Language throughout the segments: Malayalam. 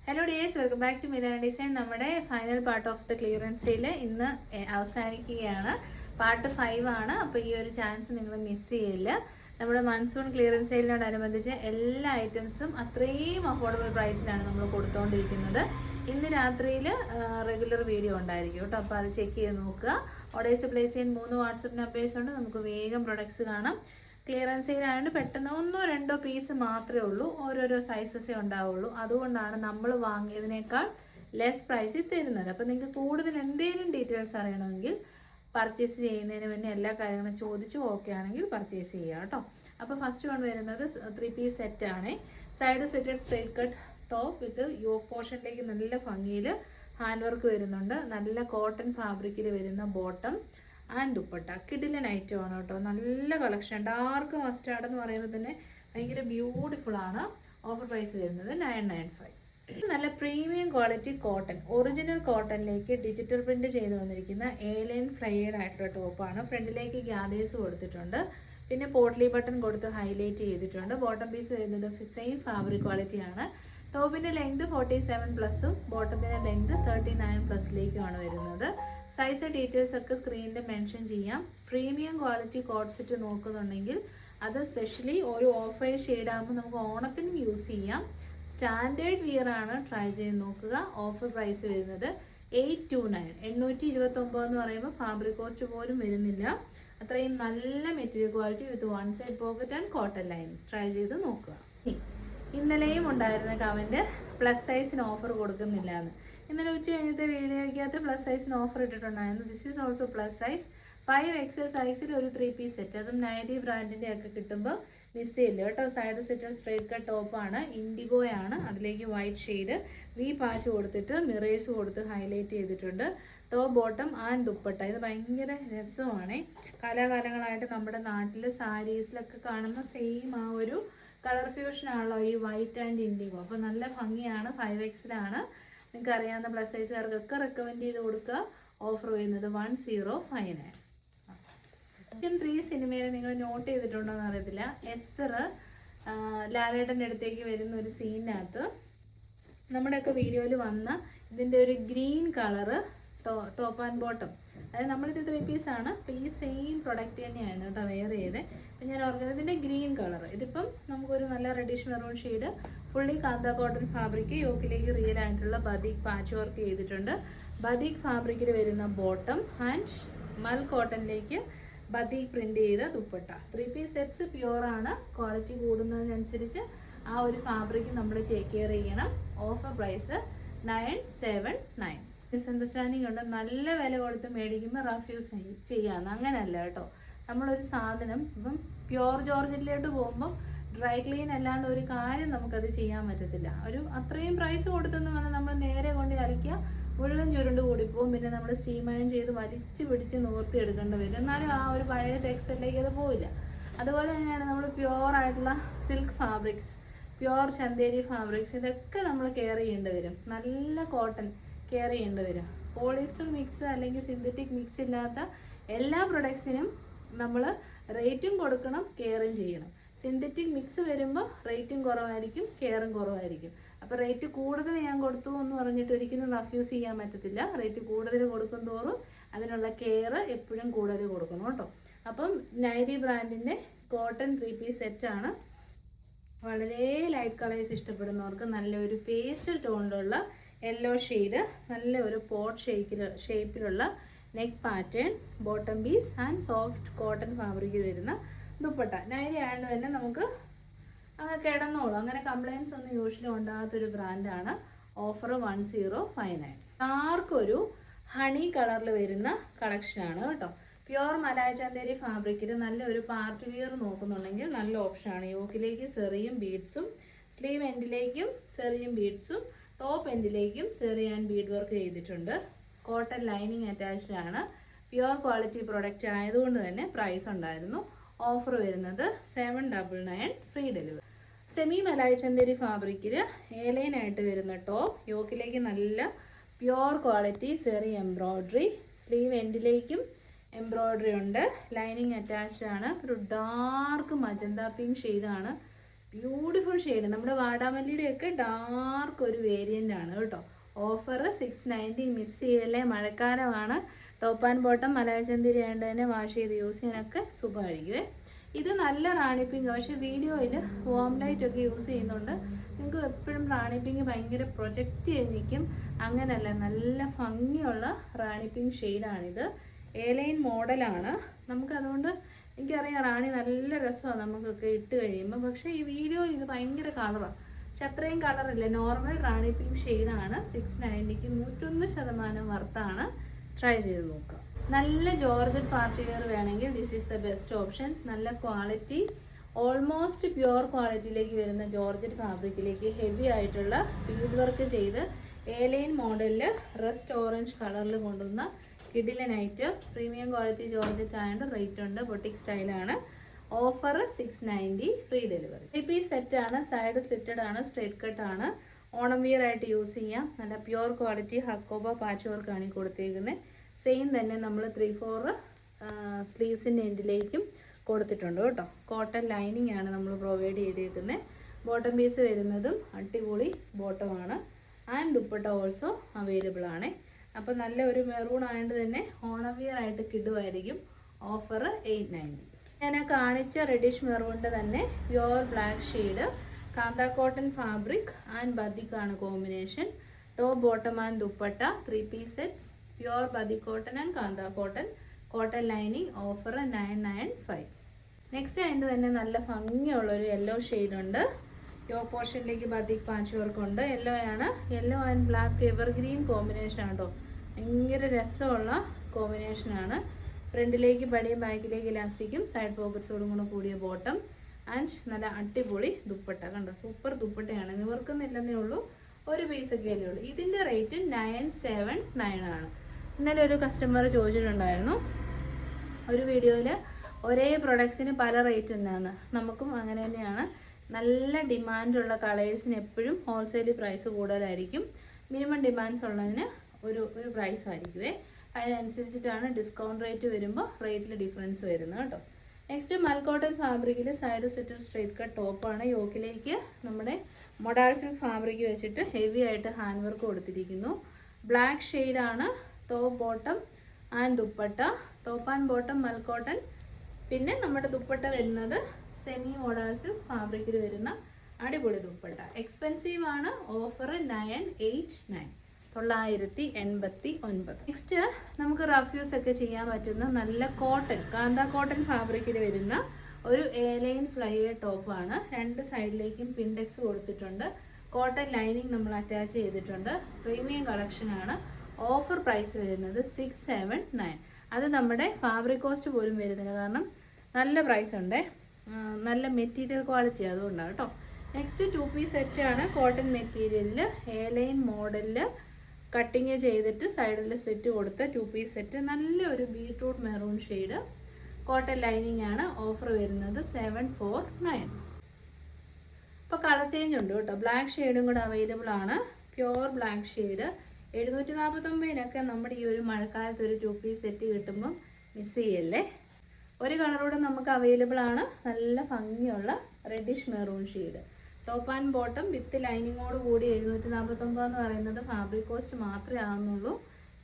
Hello dears, welcome back to Mira design. നമ്മുടെ final part of the clearance sale ഇന്ന് അവസാനിക്കുകയാണ്. പാർട്ട് 5 ആണ്. അപ്പോൾ ഈ ഒരു ചാൻസ് നിങ്ങൾ മിസ് ചെയ്യില്ല. നമ്മുടെ മൺസൂൺ ക്ലിയറൻസ് സെയിലിനോടനുബന്ധിച്ച് എല്ലാ ഐറ്റംസും അത്രയും അഫോർഡബിൾ പ്രൈസിലാണ് നമ്മൾ കൊടുത്തുകൊണ്ടിരിക്കുന്നത്. ഇന്ന് രാത്രിയിൽ റെഗുലർ വീഡിയോ ഉണ്ടായിരിക്കും കേട്ടോ. അപ്പോൾ അത് ചെക്ക് ചെയ്ത് നോക്കുക. ഓർഡേഴ്സ് പ്ലേസ് ചെയ്യാൻ 3 വാട്സപ്പ് നമ്പേഴ്സ് ഉണ്ട്. നമുക്ക് വേഗം പ്രൊഡക്ട്സ് കാണാം. ക്ലിയറൻസ് സെയിലായതുകൊണ്ട് പെട്ടെന്ന് 1-2 പീസ് മാത്രമേ ഉള്ളൂ. ഓരോരോ സൈസസേ ഉണ്ടാവുള്ളൂ. അതുകൊണ്ടാണ് നമ്മൾ വാങ്ങിയതിനേക്കാൾ ലെസ് പ്രൈസിൽ തരുന്നത്. അപ്പോൾ നിങ്ങൾക്ക് കൂടുതൽ എന്തെങ്കിലും ഡീറ്റെയിൽസ് അറിയണമെങ്കിൽ പർച്ചേസ് ചെയ്യുന്നതിന് മുന്നേ എല്ലാ കാര്യങ്ങളും ചോദിച്ച് ഓക്കെ ആണെങ്കിൽ പർച്ചേസ് ചെയ്യുക കേട്ടോ. അപ്പോൾ ഫസ്റ്റ് വൺ വരുന്നത് 3 പീസ് സെറ്റാണ്. Side slitted straight cut top with yoke പോർഷനിലേക്ക് നല്ല ഭംഗിയിൽ ഹാൻഡ് വർക്ക് വരുന്നുണ്ട്. നല്ല കോട്ടൺ ഫാബ്രിക്കിൽ വരുന്ന ബോട്ടം ആൻഡ് ദുപ്പട്ട. കിഡിലൻ ഐറ്റം ആണ് കേട്ടോ. നല്ല കളക്ഷൻ. ഡാർക്ക് മസ്റ്റാർഡ് എന്ന് പറയുമ്പോൾ തന്നെ ഭയങ്കര ബ്യൂട്ടിഫുൾ ആണ്. ഓഫർ പ്രൈസ് വരുന്നത് 995. നല്ല പ്രീമിയം ക്വാളിറ്റി കോട്ടൺ, ഒറിജിനൽ കോട്ടണിലേക്ക് ഡിജിറ്റൽ പ്രിന്റ് ചെയ്ത് വന്നിരിക്കുന്ന എയർലൈൻ ഫ്ലൈഡ് ആയിട്ടുള്ള ടോപ്പാണ്. ഫ്രണ്ടിലേക്ക് ഗ്യാദേഴ്സ് കൊടുത്തിട്ടുണ്ട്. പിന്നെ പോട്ട്ലി ബട്ടൺ കൊടുത്ത് ഹൈലൈറ്റ് ചെയ്തിട്ടുണ്ട്. ബോട്ടം പീസ് വരുന്നത് സെയിം ഫാബ്രിക് ക്വാളിറ്റിയാണ്. ടോപ്പിൻ്റെ ലെങ്ത് 47+ഉം ബോട്ടത്തിൻ്റെ ലെങ്ത് 39+ലേക്കുമാണ് വരുന്നത്. സൈസ് ഡീറ്റെയിൽസ് ഒക്കെ സ്ക്രീനിൽ മെൻഷൻ ചെയ്യാം. പ്രീമിയം ക്വാളിറ്റി കോട്ട് സെറ്റ് നോക്കുന്നുണ്ടെങ്കിൽ അത് സ്പെഷ്യലി ഒരു ഓഫ് വൈറ്റ് ഷെയ്ഡ് ആകുമ്പോൾ നമുക്ക് ഓണത്തിനും യൂസ് ചെയ്യാം. സ്റ്റാൻഡേർഡ് വിയർ ആണ്, ട്രൈ ചെയ്ത് നോക്കുക. ഓഫർ പ്രൈസ് വരുന്നത് 829. 829 എന്ന് പറയുമ്പോൾ ഫാബ്രിക് കോസ്റ്റ് പോലും വരുന്നില്ല. അത്രയും നല്ല material quality with 1 side pocket and cotton line. Try ചെയ്ത് നോക്കുക. ഇന്നലെയും ഉണ്ടായിരുന്ന കമൻറ്റ് പ്ലസ് സൈസിന് ഓഫർ കൊടുക്കുന്നില്ല എന്ന്. ഇന്നലെ ഉച്ച കഴിഞ്ഞത്തെ വീഡിയോയ്ക്കകത്ത് പ്ലസ് സൈസിന് ഓഫർ ഇട്ടിട്ടുണ്ടായിരുന്നു. This is also plus size. 5XL സൈസിൽ ഒരു 3 പീസ് സെറ്റ്, അതും നൈറ്റി ബ്രാൻഡിൻ്റെ ഒക്കെ കിട്ടുമ്പോൾ മിസ് ചെയ്യില്ല കേട്ടോ. സൈഡ് സെറ്റ് സ്ട്രേറ്റ് കട്ട് ടോപ്പാണ്, ഇൻഡിഗോയാണ്. അതിലേക്ക് വൈറ്റ് ഷെയ്ഡ് വി പാച്ച് കൊടുത്തിട്ട് മിറേഴ്സ് കൊടുത്ത് ഹൈലൈറ്റ് ചെയ്തിട്ടുണ്ട്. Top bottom and dupatta. ഇത് ഭയങ്കര രസമാണ്. കാലാകാലങ്ങളായിട്ട് നമ്മുടെ നാട്ടിൽ സാരീസിലൊക്കെ കാണുന്ന സെയിം ആ ഒരു കളർ ഫ്യൂഷനാണല്ലോ ഈ വൈറ്റ് ആൻഡ് ഇൻഡിഗോ. അപ്പോൾ നല്ല ഭംഗിയാണ്. 5XL ആണ്. നിങ്ങൾക്ക് അറിയാവുന്ന പ്ലസ് സൈസുകാർക്കൊക്കെ റെക്കമെൻഡ് ചെയ്ത് കൊടുക്കുക. ഓഫർ വരുന്നത് 1059. 3 സിനിമയിൽ നിങ്ങൾ നോട്ട് ചെയ്തിട്ടുണ്ടോ എന്ന് അറിയത്തില്ല. എസ്തർ ലാലേട്ടൻ്റെ അടുത്തേക്ക് വരുന്ന ഒരു സീനിനകത്ത് നമ്മുടെയൊക്കെ വീഡിയോയിൽ വന്ന ഇതിൻ്റെ ഒരു green colour top and bottom, അതായത് നമ്മളിത് 3 പീസാണ്. അപ്പോൾ ഈ സെയിം പ്രൊഡക്റ്റ് തന്നെയാണ് കേട്ടോ വെയർ ചെയ്തത്. അപ്പം ഞാൻ ഓർക്കുന്നത് ഇതിൻ്റെ ഗ്രീൻ കളർ, ഇതിപ്പം നമുക്കൊരു നല്ല റെഡിഷ് മെറൂൺ ഷെയ്ഡ്, ഫുള്ളി കാന്ത കോട്ടൺ ഫാബ്രിക്, യോക്കിലേക്ക് റിയൽ ആയിട്ടുള്ള ബദീക് പാച്ച് വർക്ക് ചെയ്തിട്ടുണ്ട്. ബദീക് ഫാബ്രിക്കിൽ വരുന്ന ബോട്ടം ആൻഡ് മൽ കോട്ടണിലേക്ക് ബദീക് പ്രിന്റ് ചെയ്ത ദുപ്പട്ട. 3 പീസ് സെറ്റ്സ് പ്യുവറാണ്. ക്വാളിറ്റി കൂടുന്നതിനനുസരിച്ച് ആ ഒരു ഫാബ്രിക് നമ്മൾ ടേക്ക് കെയർ ചെയ്യണം. Offer price 979. മിസ്അണ്ടർസ്റ്റാൻഡിങ് ഉണ്ട്. നല്ല വില കൊടുത്ത് മേടിക്കുമ്പോൾ റഫ് യൂസ് ചെയ്യാമെന്ന്. അങ്ങനെയല്ല കേട്ടോ. നമ്മളൊരു സാധനം ഇപ്പം പ്യുവർ ജോർജറ്റിലോട്ട് പോകുമ്പോൾ ഡ്രൈ ക്ലീൻ അല്ലാതെ ഒരു കാര്യം നമുക്കത് ചെയ്യാൻ പറ്റത്തില്ല. ഒരു അത്രയും പ്രൈസ് കൊടുത്തെന്ന് പറഞ്ഞാൽ നമ്മൾ നേരെ കൊണ്ട് അരയ്ക്കുക, മുഴുവൻ ചുരുണ്ട് കൂടിപ്പോവും. പിന്നെ നമ്മൾ സ്റ്റീം അയൺ ചെയ്ത് വലിച്ച് പിടിച്ച് നിവർത്തി എടുക്കേണ്ടി വരും. എന്നാലും ആ ഒരു പഴയ ടെക്സ്റ്റൈലിലേക്ക് അത് പോവില്ല. അതുപോലെ തന്നെയാണ് നമ്മൾ പ്യുവർ ആയിട്ടുള്ള silk fabrics, pure Chanderi fabrics, ഇതൊക്കെ നമ്മൾ കെയർ ചെയ്യേണ്ടി വരും. നല്ല കോട്ടൺ കെയർ ചെയ്യേണ്ടി വരും. പോളിസ്റ്റർ മിക്സ് അല്ലെങ്കിൽ സിന്തറ്റിക് മിക്സ് ഇല്ലാത്ത എല്ലാ പ്രൊഡക്ട്സിനും നമ്മൾ റേറ്റും കൊടുക്കണം, കെയറും ചെയ്യണം. സിന്തറ്റിക് മിക്സ് വരുമ്പോൾ റേറ്റും കുറവായിരിക്കും, കെയറും കുറവായിരിക്കും. അപ്പോൾ റേറ്റ് കൂടുതൽ ഞാൻ കൊടുത്തു എന്ന് പറഞ്ഞിട്ട് ഒരിക്കലും റഫ്യൂസ് ചെയ്യാൻ പറ്റത്തില്ല. റേറ്റ് കൂടുതൽ കൊടുക്കും തോറും അതിനുള്ള കെയർ എപ്പോഴും കൂടുതൽ കൊടുക്കണം കേട്ടോ. അപ്പം നൈറ്റി ബ്രാൻഡിൻ്റെ കോട്ടൺ 3 പീസ് സെറ്റാണ്. വളരെ ലൈറ്റ് കളേഴ്സ് ഇഷ്ടപ്പെടുന്നവർക്ക് നല്ലൊരു പേസ്റ്റൽ ടോണിലുള്ള യെല്ലോ ഷെയ്ഡ്, നല്ല ഒരു പോട്ട് ഷേപ്പിലുള്ള neck pattern, bottom piece and soft cotton ഫാബ്രിക്കിൽ വരുന്ന ദുപ്പട്ട. നൈറ്റി ആയതുകൊണ്ട് തന്നെ നമുക്ക് അങ്ങനെ കിടന്നോളൂ. അങ്ങനെ കംപ്ലയിൻസ് ഒന്നും യൂഷ്വലി ഉണ്ടാകാത്തൊരു ബ്രാൻഡാണ്. ഓഫർ 1059. ആർക്കൊരു ഹണി കളറിൽ വരുന്ന കളക്ഷനാണ് കേട്ടോ. പ്യുവർ മലായ ചന്തേരി ഫാബ്രിക്കിൽ നല്ലൊരു പാർട്ടി വിയർ നോക്കുന്നുണ്ടെങ്കിൽ നല്ല ഓപ്ഷനാണ്. യോക്കിലേക്ക് സെറിയും ബീഡ്സും, സ്ലീവ് എൻഡിലേക്കും സെറിയും ബീഡ്സും, ടോപ്പ് എൻഡിലേക്കും സെറി ആൻഡ് ബീഡ് വർക്ക് ചെയ്തിട്ടുണ്ട്. കോട്ടൺ ലൈനിങ് അറ്റാച്ച്ഡ് ആണ്. പ്യുവർ ക്വാളിറ്റി പ്രൊഡക്റ്റ് ആയതുകൊണ്ട് തന്നെ പ്രൈസ് ഉണ്ടായിരുന്നു. ഓഫർ വരുന്നത് 799, ഫ്രീ ഡെലിവറി. സെമി മലായ ചന്തേരി ഫാബ്രിക്കിൽ ഏലൈനായിട്ട് വരുന്ന ടോപ്പ്, യോക്കിലേക്ക് നല്ല pure quality zari embroidery, sleeve എൻഡിലേക്കും എംബ്രോയ്ഡറി ഉണ്ട്. ലൈനിങ് അറ്റാച്ച്ഡ് ആണ്. ഒരു ഡാർക്ക് മജന്ത പിങ്ക് ഷെയ്ഡാണ്. Beautiful shade. നമ്മുടെ വാടാമല്ലിയുടെയൊക്കെ ഡാർക്ക് ഒരു വേരിയൻ്റ് ആണ് കേട്ടോ. ഓഫർ 690. മിസ് ചെയ്യല്ലേ, മഴക്കാലമാണ്. ടോപ്പ് ആൻഡ് ബോട്ടം മലയച്ചന്തിരി ആയതുകൊണ്ട് തന്നെ വാഷ് ചെയ്ത് യൂസ് ചെയ്യാനൊക്കെ സുഖമായിരിക്കുമേ. ഇത് നല്ല റാണി പിങ്ക്, പക്ഷേ വീഡിയോയിൽ വാം ലൈറ്റ് ഒക്കെ യൂസ് ചെയ്യുന്നുണ്ട്. നിങ്ങൾക്ക് എപ്പോഴും റാണി പിങ്ക് ഭയങ്കര പ്രൊജക്റ്റ് ചെയ്ത് നിൽക്കും. അങ്ങനല്ല, നല്ല ഭംഗിയുള്ള റാണി പിങ്ക് ഷെയ്ഡാണിത്. എലൈൻ മോഡലാണ്. നമുക്കതുകൊണ്ട് എനിക്കറിയാം റാണി നല്ല രസമാണ് നമുക്കൊക്കെ ഇട്ട് കഴിയുമ്പോൾ. പക്ഷേ ഈ വീഡിയോയിൽ ഇത് ഭയങ്കര കളറാണ്. പക്ഷെ അത്രയും കളറില്ല. നോർമൽ റാണി പിങ്ക് ഷെയ്ഡാണ്. 690ക്ക് 101% വർത്താണ്. ട്രൈ ചെയ്ത് നോക്കാം. നല്ല ജോർജറ്റ് പാർട്ടി വെയർ വേണമെങ്കിൽ this is the best option. നല്ല ക്വാളിറ്റി, ഓൾമോസ്റ്റ് പ്യുവർ ക്വാളിറ്റിയിലേക്ക് വരുന്ന ജോർജറ്റ് ഫാബ്രിക്കിലേക്ക് ഹെവി ആയിട്ടുള്ള ബീഡ് വർക്ക് ചെയ്ത് എലൈൻ മോഡലിൽ റസ്റ്റ് ഓറഞ്ച് കളറിൽ കൊണ്ടുവന്ന കിഡിലൻ ഐറ്റം. പ്രീമിയം ക്വാളിറ്റി ജോർജറ്റ് ആയതുകൊണ്ട് റേറ്റ് ഉണ്ട്. ബൊട്ടിക് സ്റ്റൈലാണ്. Offer 690, free delivery. 3 പീസ് സെറ്റാണ്. സൈഡ് സ്ലിറ്റഡ് ആണ്, സ്ട്രേറ്റ് കട്ട് ആണ്. ഓണം വിയർ ആയിട്ട് യൂസ് ചെയ്യാം. നല്ല പ്യുവർ ക്വാളിറ്റി ഹക്കോബ പാച്ച് വർക്കാണ് ഈ കൊടുത്തേക്കുന്നത്. സെയിം തന്നെ നമ്മൾ 3/4 സ്ലീവ്സിൻ്റെ എൻഡിലേക്കും കൊടുത്തിട്ടുണ്ട് കേട്ടോ. കോട്ടൺ ലൈനിങ് ആണ് നമ്മൾ പ്രൊവൈഡ് ചെയ്തേക്കുന്നത്. ബോട്ടം പീസ് വരുന്നതും അടിപൊളി ബോട്ടമാണ്. ആൻഡ് ദുപ്പട്ട ഓൾസോ അവൈലബിൾ ആണ്. അപ്പോൾ നല്ല ഒരു മെറൂൺ ആയതുകൊണ്ട് തന്നെ ഓണം വിയർ ആയിട്ട് കിടുമായിരിക്കും. ഓഫർ 890. ഞാൻ കാണിച്ച റെഡിഷ് മെറൂണിൻ്റെ തന്നെ pure black shade, kantha cotton fabric and ബദിക്കാണ് combination. Top bottom and dupatta 3 piece sets. Pure batik cotton and kantha cotton. Cotton lining. Offer 995. Next അതിൻ്റെ തന്നെ നല്ല ഭംഗിയുള്ളൊരു യെല്ലോ ഷെയ്ഡുണ്ട്. യോ പോർഷനിലേക്ക് ബദിക് പാച്ച് വർക്കുണ്ട്. യെല്ലോ ആണ്. Yellow and black evergreen combination ആണ് കേട്ടോ. ഭയങ്കര രസമുള്ള കോമ്പിനേഷനാണ്. ഫ്രണ്ടിലേക്ക് പടിയും ബാക്കിലേക്ക് ഇലാസ്റ്റിക്കും സൈഡ് പോക്കറ്റ്സോടും കൂടെ കൂടിയ ബോട്ടം ആൻഡ് നല്ല അടിപൊളി ദുപ്പട്ട. കണ്ടോ, സൂപ്പർ ദുപ്പട്ടയാണ്. നിവർക്കുന്നില്ലെന്നേ ഉള്ളൂ, ഒരു പീസൊക്കെ അല്ലേ ഉള്ളൂ. ഇതിൻ്റെ റേറ്റ് 979 ആണ്. ഇന്നലെ ഒരു കസ്റ്റമർ ചോദിച്ചിട്ടുണ്ടായിരുന്നു ഒരു വീഡിയോയിൽ ഒരേ പ്രൊഡക്ട്സിന് പല റേറ്റ് തന്നെയാണ്. നമുക്കും അങ്ങനെ തന്നെയാണ്. നല്ല ഡിമാൻഡുള്ള കളേഴ്സിന് എപ്പോഴും ഹോൾസെയിൽ പ്രൈസ് കൂടുതലായിരിക്കും. മിനിമം ഡിമാൻഡ്സ് ഉള്ളതിന് ഒരു പ്രൈസ് ആയിരിക്കുമേ. അതിനനുസരിച്ചിട്ടാണ് ഡിസ്കൗണ്ട് റേറ്റ് വരുമ്പോൾ റേറ്റിൽ ഡിഫറൻസ് വരുന്നത് കേട്ടോ. നെക്സ്റ്റ് മൽക്കോട്ടൺ ഫാബ്രിക്കിൽ സൈഡ് സെറ്റഡ് സ്ട്രേറ്റ് കട്ട് ടോപ്പാണ്. യോക്കിലേക്ക് നമ്മുടെ മൊഡാൽ സിൽക്ക് ഫാബ്രിക് വെച്ചിട്ട് ഹെവി ആയിട്ട് ഹാൻഡ് വർക്ക് കൊടുത്തിരിക്കുന്നു. ബ്ലാക്ക് ഷെയ്ഡാണ്. Top bottom and dupatta. Top and bottom മൽക്കോട്ടൺ. പിന്നെ നമ്മുടെ ദുപ്പട്ട വരുന്നത് സെമി മൊഡാൽ സിൽക്ക് ഫാബ്രിക്കിൽ വരുന്ന അടിപൊളി ദുപ്പട്ട. എക്സ്പെൻസീവ് ആണ്. ഓഫർ 989, 989. നെക്സ്റ്റ് നമുക്ക് റഫ്യൂസ് ഒക്കെ ചെയ്യാൻ പറ്റുന്ന നല്ല കോട്ടൺ, കാന്ത കോട്ടൺ ഫാബ്രിക്കിൽ വരുന്ന ഒരു എലൈൻ ഫ്ലൈയർ ടോപ്പാണ്. 2 സൈഡിലേക്കും പിൻഡെക്സ് കൊടുത്തിട്ടുണ്ട്. കോട്ടൺ ലൈനിങ് നമ്മൾ അറ്റാച്ച് ചെയ്തിട്ടുണ്ട്. പ്രീമിയം കളക്ഷനാണ്. ഓഫർ പ്രൈസ് വരുന്നത് 679. അത് നമ്മുടെ ഫാബ്രിക് കോസ്റ്റ് പോലും വരുന്നില്ല, കാരണം നല്ല പ്രൈസ് ഉണ്ട്. നല്ല മെറ്റീരിയൽ ക്വാളിറ്റി അതുകൊണ്ടാണ് കേട്ടോ. നെക്സ്റ്റ് 2 പീസ് സെറ്റാണ്. കോട്ടൺ മെറ്റീരിയലിൽ എലൈൻ മോഡലിൽ കട്ടിങ് ചെയ്തിട്ട് സൈഡിൽ സെറ്റ് കൊടുത്ത 2 പീസ് സെറ്റ്. നല്ല ഒരു beetroot maroon shade. Cotton lining ആണ്. ഓഫർ വരുന്നത് 749. ഇപ്പോൾ കളർ ചേഞ്ച് ഉണ്ട് കേട്ടോ. ബ്ലാക്ക് ഷെയ്ഡും കൂടെ അവൈലബിൾ ആണ്. പ്യുവർ ബ്ലാക്ക് ഷെയ്ഡ് 749 നമ്മുടെ ഈ ഒരു മഴക്കാലത്ത് ഒരു 2 പീസ് സെറ്റ് കിട്ടുമ്പം മിസ് ചെയ്യല്ലേ. ഒരു കളറൂടെ നമുക്ക് അവൈലബിൾ ആണ്. നല്ല ഭംഗിയുള്ള reddish maroon shade. Top and bottom with ലൈനിങ്ങോട് കൂടി 749 എന്ന് പറയുന്നത് ഫാബ്രിക് കോസ്റ്റ് മാത്രമേ ആകുന്നുള്ളൂ.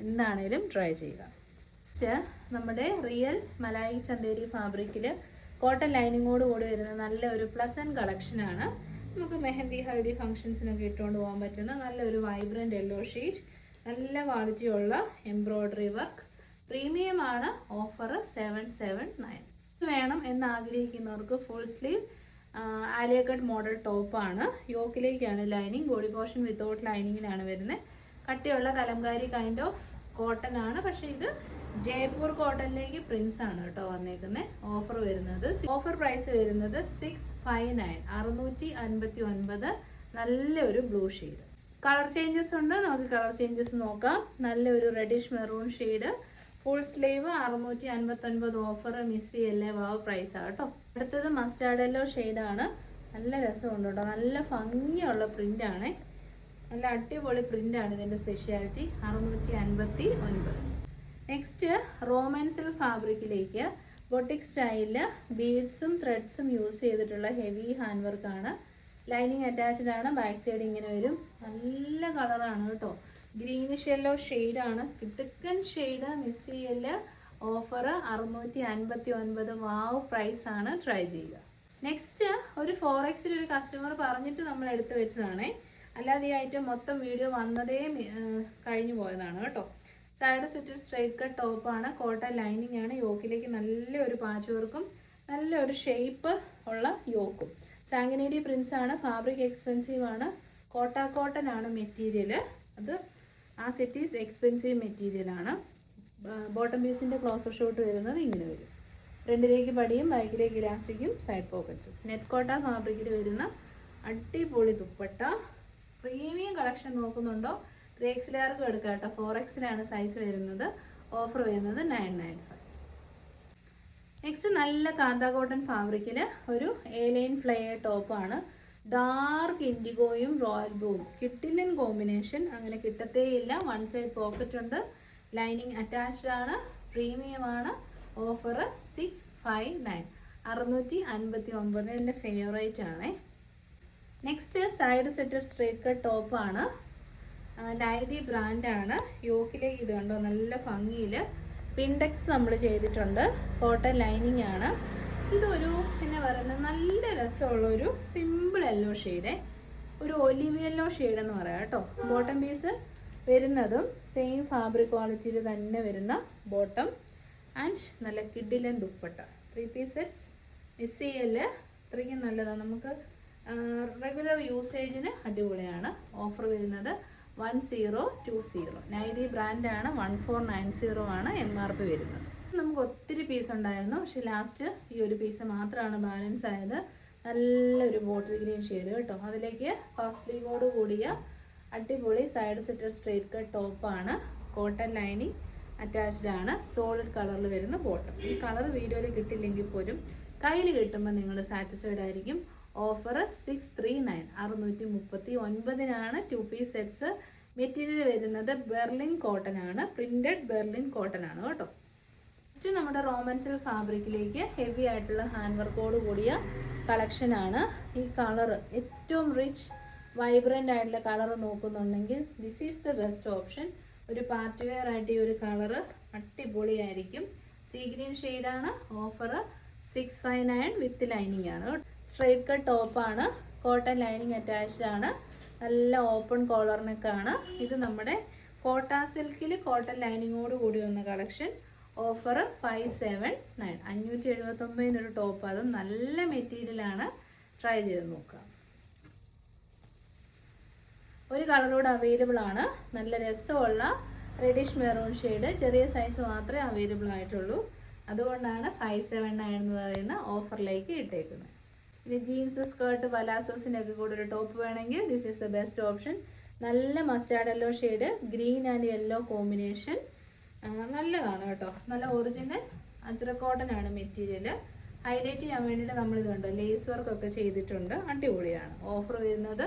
എന്താണേലും ട്രൈ ചെയ്യുക. നമ്മുടെ റിയൽ മലായി ചന്തേരി ഫാബ്രിക്കിൽ കോട്ടൺ ലൈനിങ്ങോട് കൂടി വരുന്ന നല്ല ഒരു പ്ലസൻറ്റ് കളക്ഷനാണ്. നമുക്ക് മെഹന്തി ഹൽദി ഫംഗ്ഷൻസിനൊക്കെ ഇട്ടുകൊണ്ട് പോകാൻ പറ്റുന്ന നല്ലൊരു വൈബ്രൻറ്റ് യെല്ലോ ഷെയ്ഡ്. നല്ല ക്വാളിറ്റിയുള്ള എംബ്രോയ്ഡറി വർക്ക്. പ്രീമിയം ആണ്. ഓഫർ 779. വേണം എന്ന് ആഗ്രഹിക്കുന്നവർക്ക് full sleeve Alia cut model ടോപ്പാണ്. യോക്കിലേക്കാണ് ലൈനിങ്. ബോഡി പോർഷൻ വിത്തൗട്ട് ലൈനിങ്ങിനാണ് വരുന്നത്. കട്ടിയുള്ള കലംകാരി കൈൻഡ് ഓഫ് കോട്ടൺ ആണ്. പക്ഷേ ഇത് ജയ്പൂർ കോട്ടണിലേക്ക് പ്രിൻസ് ആണ് കേട്ടോ വന്നേക്കുന്നത്. ഓഫർ പ്രൈസ് വരുന്നത് 659, 659. നല്ലൊരു ബ്ലൂ ഷെയ്ഡ്. കളർ ചേഞ്ചസ് ഉണ്ട്. നമുക്ക് കളർ ചേഞ്ചസ് നോക്കാം. നല്ലൊരു reddish maroon shade. Full sleeve 659. Offer miss ചെയ്യല്ലേ. വാവ് പ്രൈസാണ് കേട്ടോ. അടുത്തത് മസ്റ്റാർഡ് യെല്ലോ ഷെയ്ഡാണ്. നല്ല രസമുണ്ട് കേട്ടോ. നല്ല ഭംഗിയുള്ള പ്രിൻ്റാണ്. നല്ല അടിപൊളി പ്രിൻ്റാണ് ഇതിൻ്റെ സ്പെഷ്യാലിറ്റി. 659. നെക്സ്റ്റ് റോമൻ സിൽക്ക് ഫാബ്രിക്കിലേക്ക് ബൊട്ടിക് സ്റ്റൈലിൽ ബീഡ്സും ത്രെഡ്സും യൂസ് ചെയ്തിട്ടുള്ള ഹെവി ഹാൻഡ് വർക്കാണ്. ലൈനിങ് അറ്റാച്ച്ഡ് ആണ്. ബാക്ക് സൈഡ് ഇങ്ങനെ വരും. നല്ല കളറാണ് കേട്ടോ. ഗ്രീനിഷ് യെല്ലോ ഷെയ്ഡാണ്. കിടുക്കൻ ഷെയ്ഡ്, മിസ് ചെയ്യല്. ഓഫർ 659. വാവ് പ്രൈസാണ്. ട്രൈ ചെയ്യുക. നെക്സ്റ്റ് ഒരു 4Xൽ ഒരു കസ്റ്റമർ പറഞ്ഞിട്ട് നമ്മൾ എടുത്തു വെച്ചതാണേ. അല്ലാതെ ഈ ഐറ്റം മൊത്തം വീഡിയോ വന്നതേ കഴിഞ്ഞു പോയതാണ് കേട്ടോ. സൈഡ് സ്റ്റിച്ച് സ്ട്രൈറ്റ് കട്ട് ടോപ്പാണ്. കോട്ടൺ ലൈനിങ് ആണ്. യോക്കിലേക്ക് നല്ലൊരു പാച്ച് വർക്കും നല്ലൊരു ഷേപ്പ് ഉള്ള യോക്കും. സാങ്കനേരി പ്രിൻസ് ആണ്. ഫാബ്രിക് എക്സ്പെൻസീവ് ആണ്. കോട്ടൺ ആണ് മെറ്റീരിയൽ. അത് ആ സെറ്റ് ഈസ് എക്സ്പെൻസീവ് മെറ്റീരിയൽ ആണ്. ബോട്ടം പീസിൻ്റെ ക്ലോസർ ഷോട്ട് വരുന്നത് ഇങ്ങനെ വരും. ഫ്രണ്ടിലേക്ക് പടിയും ബാക്കിലേക്ക് ഇലാസ്റ്റിക്കും സൈഡ് പോക്കറ്റ്സും. നെറ്റ് കോട്ട ഫാബ്രിക്കിൽ വരുന്ന അടിപൊളി ദുപ്പട്ട. പ്രീമിയം കളക്ഷൻ നോക്കുന്നുണ്ടോ? 3Xലുകാർക്ക് എടുക്കാം കേട്ടോ. 4Xലാണ് സൈസ് വരുന്നത്. ഓഫർ വരുന്നത് 995. നെക്സ്റ്റ് നല്ല കാന്ത കോട്ടൺ ഫാബ്രിക്കിൽ ഒരു A-ലൈൻ ഫ്ലെയർ ടോപ്പാണ്. ഡാർക്ക് ഇൻഡിഗോയും റോയൽ ബ്ലൂവും കിട്ടില്ലൻ കോമ്പിനേഷൻ. അങ്ങനെ കിട്ടത്തേയില്ല. വൺ സൈഡ് പോക്കറ്റ് ഉണ്ട്. ലൈനിങ് അറ്റാച്ച്ഡ് ആണ്. പ്രീമിയം ആണ്. ഓഫർ 659. 659. എൻ്റെ ഫേവറേറ്റ് ആണേ. Next side slitted straight cut ടോപ്പാണ്. നൈതി ബ്രാൻഡാണ്. യോക്കിലേക്ക് ഇത് കണ്ടോ നല്ല ഭംഗിയിൽ പിൻഡെക്സ് നമ്മൾ ചെയ്തിട്ടുണ്ട്. കോട്ടൺ ലൈനിങ് ആണ്. ഇതൊരു എന്നാ പറയുന്നത് നല്ല രസമുള്ളൊരു സിമ്പിൾ യെല്ലോ ഷെയ്ഡ്, ഒരു ഒലിവ് യെല്ലോ ഷെയ്ഡ് എന്ന് പറയാം കേട്ടോ. ബോട്ടം പീസ് വരുന്നതും സെയിം ഫാബ്രിക് ക്വാളിറ്റിയിൽ തന്നെ വരുന്ന ബോട്ടം ആൻഡ് നല്ല കിഡിലൻ ദുപ്പട്ട. 3 piece sets. മിസ് ചെയ്യല്. അത്രയ്ക്കും നല്ലതാണ്. നമുക്ക് റെഗുലർ യൂസേജിന് അടിപൊളിയാണ്. ഓഫർ വരുന്നത് 1020. നൈതി ബ്രാൻഡാണ്. 1490 ആണ് MRP വരുന്നത്. നമുക്ക് ഒത്തിരി പീസ് ഉണ്ടായിരുന്നു. പക്ഷെ ലാസ്റ്റ് ഈ ഒരു പീസ് മാത്രമാണ് ബാലൻസ് ആയത്. നല്ലൊരു ബോട്ടിൽ ഗ്രീൻ ഷെയ്ഡ് കേട്ടോ. അതിലേക്ക് പഫ് സ്ലീവോട് കൂടിയ അടിപൊളി സൈഡ് സെറ്റർ സ്ട്രേറ്റ് കട്ട് ടോപ്പാണ്. കോട്ടൺ ലൈനിങ് അറ്റാച്ച്ഡ് ആണ്. സോളിഡ് കളറിൽ വരുന്ന ബോട്ടം. ഈ കളർ വീഡിയോയിൽ കിട്ടില്ലെങ്കിൽ പോലും കയ്യിൽ കിട്ടുമ്പോൾ നിങ്ങൾ സാറ്റിസ്ഫൈഡ് ആയിരിക്കും. ഓഫർ 639. 639 2 piece sets. മെറ്റീരിയൽ വരുന്നത് ബെർലിൻ കോട്ടൺ ആണ്. പ്രിന്റഡ് ബെർലിൻ കോട്ടൺ ആണ് കേട്ടോ. നെക്സ്റ്റ് നമ്മുടെ റോമൻസിൽ ഫാബ്രിക്കിലേക്ക് ഹെവി ആയിട്ടുള്ള ഹാൻഡ് വർക്കോട് കൂടിയ കളക്ഷനാണ്. ഈ കളർ ഏറ്റവും റിച്ച് വൈബ്രൻ്റ് ആയിട്ടുള്ള കളർ നോക്കുന്നുണ്ടെങ്കിൽ this is the best option. ഒരു പാർട്ടി വെയർ ആയിട്ട് ഈ ഒരു കളറ് അടിപൊളിയായിരിക്കും. സീ ഗ്രീൻ ഷെയ്ഡാണ്. ഓഫർ 659 വിത്ത് ലൈനിങ് ആണ്. സ്ട്രൈറ്റ് കട്ട് ടോപ്പാണ്. കോട്ടൺ ലൈനിങ് അറ്റാച്ച്ഡ് ആണ്. നല്ല ഓപ്പൺ കോളറിനൊക്കെയാണ്. ഇത് നമ്മുടെ കോട്ട സിൽക്കിൽ കോട്ടൺ ലൈനിങ്ങോട് കൂടി വന്ന കളക്ഷൻ. ഓഫർ 579. 579 ഒരു ടോപ്പ്. അതും നല്ല മെറ്റീരിയലാണ്. ട്രൈ ചെയ്ത് നോക്കാം. ഒരു കളറോട് അവൈലബിൾ ആണ്. നല്ല രസമുള്ള റെഡിഷ് മെറൂൺ ഷെയ്ഡ്. ചെറിയ സൈസ് മാത്രമേ അവൈലബിൾ ആയിട്ടുള്ളൂ. അതുകൊണ്ടാണ് 579 എന്ന് പറയുന്ന ഓഫറിലേക്ക് ഇട്ടേക്കുന്നത്. ഇനി ജീൻസ്, സ്കേർട്ട്, പലാസോസിൻ്റെ ഒക്കെ കൂടെ ഒരു ടോപ്പ് വേണമെങ്കിൽ this is the best option. നല്ല mustard yellow shade, green and yellow combination. നല്ലതാണ് കേട്ടോ. നല്ല ഒറിജിനൽ അജ്രക് കോട്ടൺ ആണ് മെറ്റീരിയൽ. ഹൈലൈറ്റ് ചെയ്യാൻ വേണ്ടിയിട്ട് നമ്മളിതുണ്ട് ലേസ് വർക്കൊക്കെ ചെയ്തിട്ടുണ്ട്. അടിപൊളിയാണ്. ഓഫർ വരുന്നത്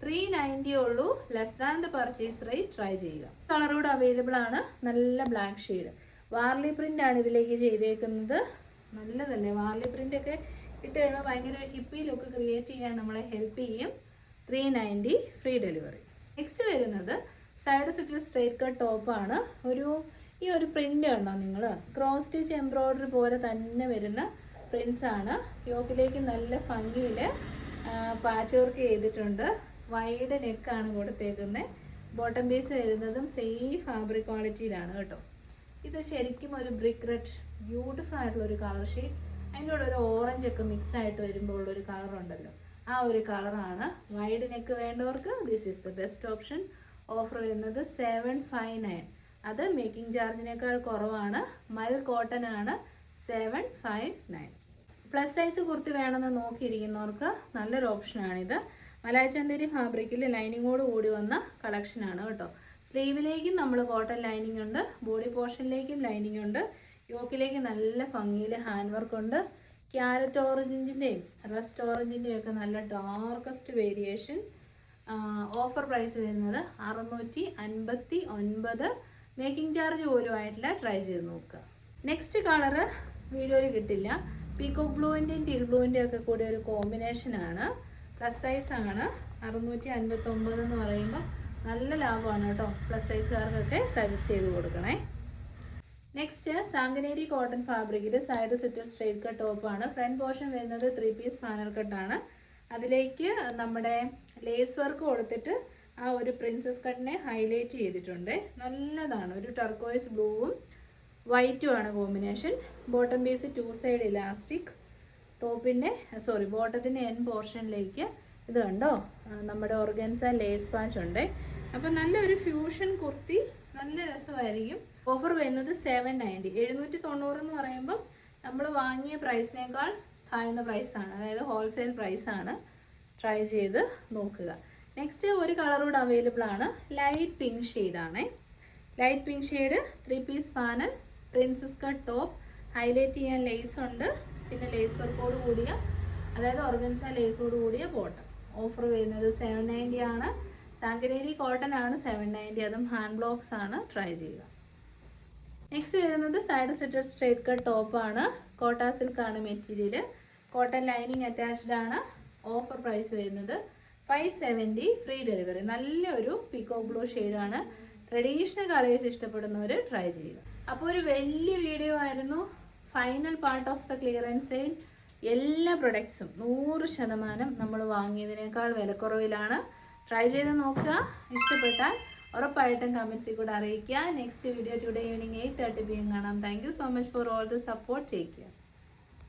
390 ഉള്ളൂ. Less than the purchase rate. Try ചെയ്യുക. കളറോട് അവൈലബിൾ ആണ്. നല്ല ബ്ലാക്ക് ഷെയ്ഡ്. വാർലി പ്രിൻ്റ് ആണ് ഇതിലേക്ക് ചെയ്തേക്കുന്നത്. നല്ലതല്ലേ? വാർലി പ്രിൻ്റ് ഒക്കെ ഇട്ട് കഴിയുമ്പോൾ ഭയങ്കര ഹിപ്പി ലുക്ക് ക്രിയേറ്റ് ചെയ്യാൻ നമ്മളെ ഹെൽപ്പ് ചെയ്യും. 390 ഫ്രീ ഡെലിവറി. നെക്സ്റ്റ് വരുന്നത് സൈഡ് സ്റ്റിച്ച് സ്ട്രേറ്റ് കട്ട് ടോപ്പാണ്. ഈ ഒരു പ്രിൻ്റ് കണ്ടോ നിങ്ങൾ? ക്രോസ് സ്റ്റിച്ച് എംബ്രോയ്ഡറി പോലെ തന്നെ വരുന്ന പ്രിൻസ് ആണ്. യോക്കിലേക്ക് നല്ല ഭംഗിയിൽ പാച്ച് വർക്ക് ചെയ്തിട്ടുണ്ട്. വൈഡ് നെക്കാണ് കൊടുത്തേക്കുന്നത്. ബോട്ടം പീസ് വരുന്നതും സെയിം ഫാബ്രിക് ക്വാളിറ്റിയിലാണ് കേട്ടോ. ഇത് ശരിക്കും ഒരു ബ്രിക്ക് റെഡ് ബ്യൂട്ടിഫുൾ ആയിട്ടുള്ള ഒരു കളർ ഷെയ്ഡ്. അതിൻ്റെ കൂടെ ഒരു ഓറഞ്ച് ഒക്കെ മിക്സ് ആയിട്ട് വരുമ്പോൾ ഉള്ളൊരു കളറുണ്ടല്ലോ, ആ ഒരു കളറാണ്. വൈഡ് നെക്ക് വേണ്ടവർക്ക് this is the best option. Offer വരുന്നത് 759. അത് മേക്കിംഗ് ചാർജിനേക്കാൾ കുറവാണ്. മൽ കോട്ടൺ ആണ്. 759. പ്ലസ് സൈസ് കുർത്തി വേണമെന്ന് നോക്കിയിരിക്കുന്നവർക്ക് നല്ലൊരു ഓപ്ഷനാണിത്. മലായച്ചന്തേരി ഫാബ്രിക്കിൽ ലൈനിങ്ങോട് കൂടി വന്ന കളക്ഷനാണ് കേട്ടോ. സ്ലീവിലേക്കും നമ്മൾ കോട്ടൺ ലൈനിങ് ഉണ്ട്. ബോഡി പോർഷനിലേക്കും ലൈനിങ് ഉണ്ട്. യോക്കിലേക്ക് നല്ല ഭംഗിയിൽ ഹാൻഡ് വർക്ക് ഉണ്ട്. ക്യാരറ്റ് ഓറഞ്ചിൻ്റെയും റസ്റ്റ് ഓറഞ്ചിൻ്റെയും ഒക്കെ നല്ല ഡാർക്കസ്റ്റ് വേരിയേഷൻ. ഓഫർ പ്രൈസ് വരുന്നത് 659. മേക്കിംഗ് ചാർജ് പോലും ആയിട്ടില്ല. ട്രൈ ചെയ്ത് നോക്കുക. നെക്സ്റ്റ് കളറ് വീഡിയോയിൽ കിട്ടില്ല. പീകോക്ക് ബ്ലൂവിൻ്റെയും ടീൽ ബ്ലൂവിൻ്റെയും ഒക്കെ കൂടി ഒരു കോമ്പിനേഷനാണ്. പ്ലസ് സൈസാണ്. 659 എന്ന് പറയുമ്പോൾ നല്ല ലാഭമാണ് കേട്ടോ. പ്ലസ് സൈസുകാർക്കൊക്കെ സജസ്റ്റ് ചെയ്ത് കൊടുക്കണേ. നെക്സ്റ്റ് സാങ്കനേരി കോട്ടൺ ഫാബ്രിക്കിൽ സൈഡ് സെറ്റർ സ്ട്രെയിറ്റ് കട്ട് ടോപ്പാണ്. ഫ്രണ്ട് പോർഷൻ വരുന്നത് 3 പീസ് പാനൽ കട്ടാണ്. അതിലേക്ക് നമ്മുടെ ലേസ് വർക്ക് കൊടുത്തിട്ട് ആ ഒരു പ്രിൻസസ് കട്ടിനെ ഹൈലൈറ്റ് ചെയ്തിട്ടുണ്ട്. നല്ലതാണ്. ഒരു ടർക്കോയ്സ് ബ്ലൂവും വൈറ്റും ആണ് combination. Bottom piece 2 side elastic. ബോട്ടത്തിൻ്റെ എൻ പോർഷനിലേക്ക് ഇത് കണ്ടോ നമ്മുടെ ഓർഗൻസ ലേസ് പാച്ച് ഉണ്ട്. അപ്പം നല്ലൊരു ഫ്യൂഷൻ കുർത്തി, നല്ല രസമായിരിക്കും. ഓഫർ വരുന്നത് 790. 790 എന്ന് പറയുമ്പം നമ്മൾ വാങ്ങിയ പ്രൈസിനേക്കാൾ താഴ്ന്ന പ്രൈസാണ്, അതായത് ഹോൾസെയിൽ പ്രൈസാണ്. ട്രൈ ചെയ്ത് നോക്കുക. നെക്സ്റ്റ് ഒരു കളർ കൂടെ അവൈലബിൾ ആണ്. ലൈറ്റ് പിങ്ക് ഷെയ്ഡാണേ. Light pink shade 3 piece panel, princess cut top, highlight ചെയ്യാൻ ലേസ് ഉണ്ട്, പിന്നെ ലേസ് വർക്കോട് കൂടിയ, അതായത് ഓർഗൻസ ലേസോട് കൂടിയ ബോട്ടം. ഓഫർ വരുന്നത് 790 ആണ്. സാങ്കനേരി കോട്ടൺ ആണ് 790, അതും ഹാൻഡ് ബ്ലോക്സ് ആണ്. ട്രൈ ചെയ്യുക. നെക്സ്റ്റ് വരുന്നത് സൈഡ് സെറ്റർ സ്ട്രേറ്റ് കട്ട് ടോപ്പാണ്. കോട്ട സിൽക്ക് ആണ് മെറ്റീരിയൽ. കോട്ടൺ ലൈനിങ് അറ്റാച്ച്ഡ് ആണ്. ഓഫർ പ്രൈസ് വരുന്നത് 570, ഫ്രീ ഡെലിവറി. നല്ലൊരു പീകോക്ക് ബ്ലൂ ഷെയ്ഡാണ്. ട്രഡീഷണൽ കളേഴ്സ് ഇഷ്ടപ്പെടുന്നവർ ട്രൈ ചെയ്യുക. അപ്പോൾ ഒരു വലിയ വീഡിയോ ആയിരുന്നു. Final part of the clearance sale. എല്ലാ പ്രൊഡക്ട്സും 100% നമ്മൾ വാങ്ങിയതിനേക്കാൾ വിലക്കുറവിലാണ്. ട്രൈ ചെയ്ത് നോക്കുക. ഇഷ്ടപ്പെട്ടാൽ ഉറപ്പായിട്ടും കമൻസിൽ കൂടെ അറിയിക്കുക. Next video today evening 8:30 PM കാണാം. Thank you so much for all the support. Take care.